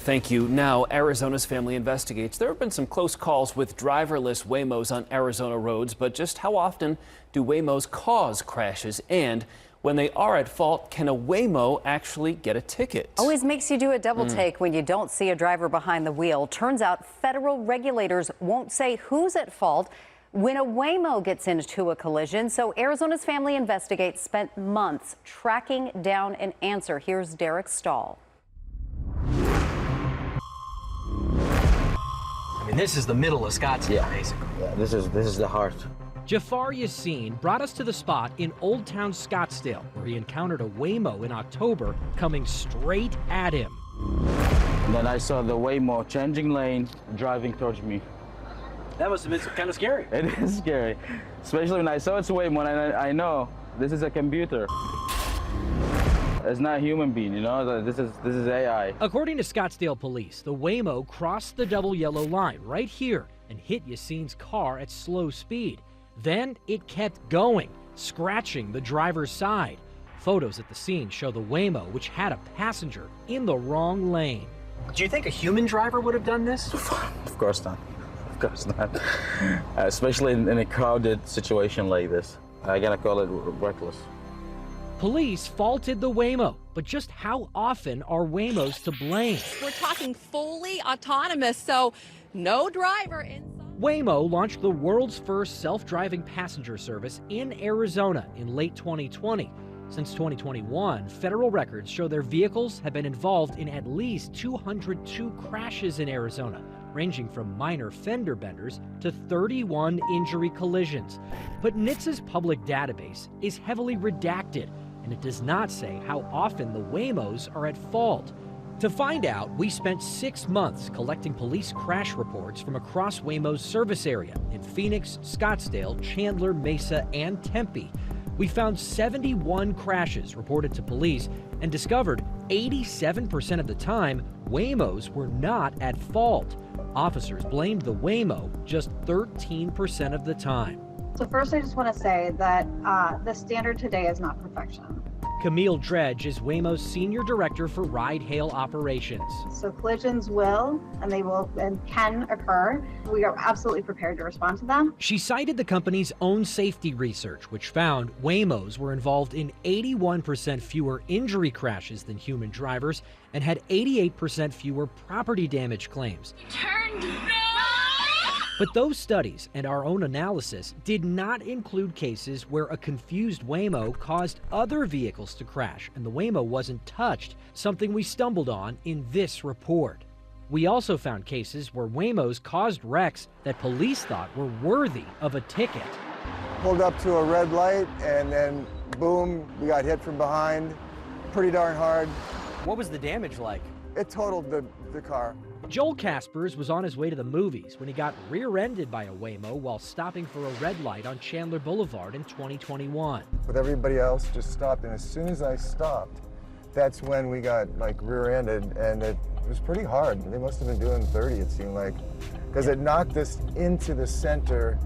Thank you. Now, Arizona's family investigates. There have been some close calls with driverless Waymos on Arizona roads, but just how often do Waymos cause crashes? And when they are at fault, can a Waymo actually get a ticket? Always makes you do a double take when you don't see a driver behind the wheel. Turns out federal regulators won't say who's at fault when a Waymo gets into a collision. So Arizona's family investigates spent months tracking down an answer. Here's Derek Stahl. I mean, this is the middle of Scottsdale, basically. Yeah, this is the heart. Jafar Yassin brought us to the spot in Old Town Scottsdale, where he encountered a Waymo in October coming straight at him. And then I saw the Waymo changing lane, driving towards me. That must have been kind of scary. It is scary, especially when I saw it's a Waymo and I know this is a computer. It's not a human being, you know, this is AI. According to Scottsdale police, the Waymo crossed the double yellow line right here and hit Yassin's car at slow speed. Then it kept going, scratching the driver's side. Photos at the scene show the Waymo, which had a passenger, in the wrong lane. Do you think a human driver would have done this? Of course not. Of course not. Especially in a crowded situation like this. I gotta call it reckless. Police faulted the Waymo, but just how often are Waymos to blame? We're talking fully autonomous, so no driver inside. Waymo launched the world's first self-driving passenger service in Arizona in late 2020. Since 2021, federal records show their vehicles have been involved in at least 202 crashes in Arizona, ranging from minor fender benders to 31 injury collisions. But NHTSA's public database is heavily redacted, and it does not say how often the Waymos are at fault. To find out, we spent 6 months collecting police crash reports from across Waymo's service area in Phoenix, Scottsdale, Chandler, Mesa, and Tempe. We found 71 crashes reported to police and discovered 87% of the time Waymos were not at fault. Officers blamed the Waymo just 13% of the time. So first, I just want to say that the standard today is not perfection. Camille Dredge is Waymo's Senior Director for Ride-Hail Operations. So collisions will, and they will, and can occur. We are absolutely prepared to respond to them. She cited the company's own safety research, which found Waymos were involved in 81% fewer injury crashes than human drivers and had 88% fewer property damage claims. But those studies and our own analysis did not include cases where a confused Waymo caused other vehicles to crash and the Waymo wasn't touched, something we stumbled on in this report. We also found cases where Waymos caused wrecks that police thought were worthy of a ticket. Pulled up to a red light and then boom, we got hit from behind pretty darn hard. What was the damage like? It totaled the car. Joel Kaspers was on his way to the movies when he got rear-ended by a Waymo while stopping for a red light on Chandler Boulevard in 2021. With everybody else just stopped, and as soon as I stopped, that's when we got like rear-ended, and it was pretty hard. They must have been doing 30, it seemed like, because it knocked us into the center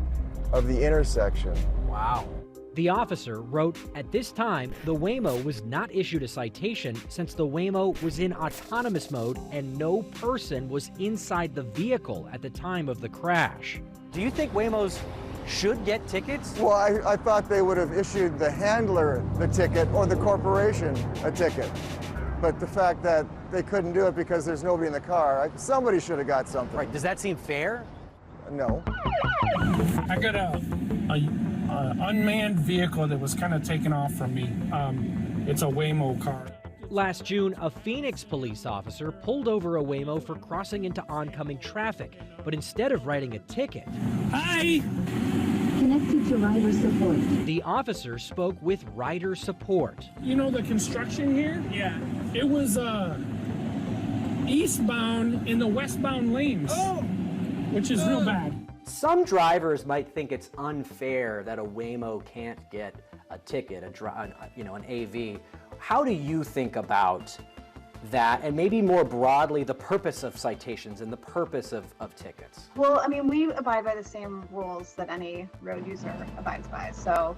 of the intersection. Wow. The officer wrote, at this time, the Waymo was not issued a citation since the Waymo was in autonomous mode and no person was inside the vehicle at the time of the crash. Do you think Waymos should get tickets? Well, I thought they would have issued the handler the ticket or the corporation a ticket. But the fact that they couldn't do it because there's nobody in the car, somebody should have got something. Right, does that seem fair? No. I got a unmanned vehicle that was kind of taken off from me. It's a Waymo car. Last June, a Phoenix police officer pulled over a Waymo for crossing into oncoming traffic, but instead of writing a ticket, Hi! Connected to rider support. The officer spoke with rider support. You know the construction here? Yeah. It was eastbound in the westbound lanes, which is real bad. Some drivers might think it's unfair that a Waymo can't get a ticket, an AV. How do you think about that, and maybe more broadly, the purpose of citations and the purpose of tickets? Well, I mean, we abide by the same rules that any road user abides by. So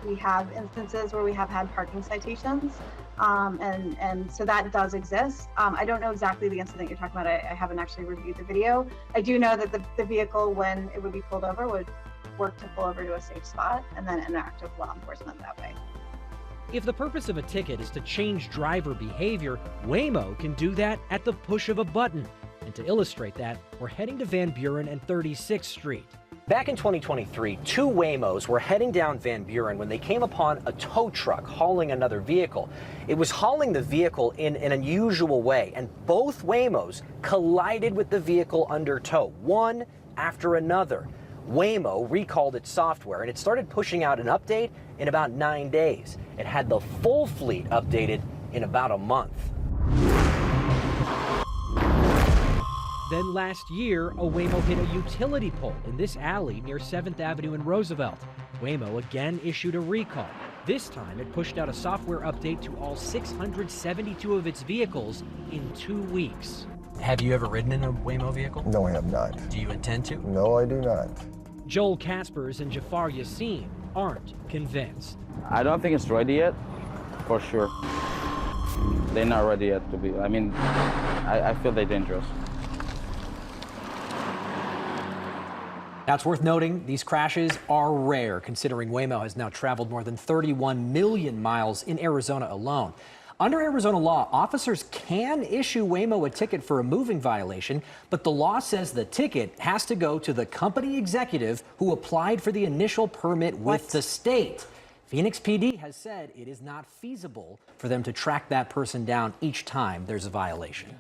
we have instances where we have had parking citations. And so that does exist. I don't know exactly the incident you're talking about. I haven't actually reviewed the video. I do know that the vehicle, when it would be pulled over, would work to pull over to a safe spot and then interact with law enforcement that way. If the purpose of a ticket is to change driver behavior, Waymo can do that at the push of a button. And to illustrate that, we're heading to Van Buren and 36th Street. Back in 2023, 2 Waymos were heading down Van Buren when they came upon a tow truck hauling another vehicle. It was hauling the vehicle in an unusual way, and both Waymos collided with the vehicle under tow, one after another. Waymo recalled its software, and it started pushing out an update in about 9 days. It had the full fleet updated in about a month. Then last year, a Waymo hit a utility pole in this alley near 7th Avenue and Roosevelt. Waymo again issued a recall. This time, it pushed out a software update to all 672 of its vehicles in 2 weeks. Have you ever ridden in a Waymo vehicle? No, I have not. Do you intend to? No, I do not. Joel Kaspers and Jafar Yassin aren't convinced. I don't think it's ready yet, for sure. They're not ready yet to be. I mean, I feel they're dangerous. Now, it's worth noting these crashes are rare, considering Waymo has now traveled more than 31 million miles in Arizona alone. Under Arizona law, officers can issue Waymo a ticket for a moving violation, but the law says the ticket has to go to the company executive who applied for the initial permit with the state. Phoenix PD has said it is not feasible for them to track that person down each time there's a violation.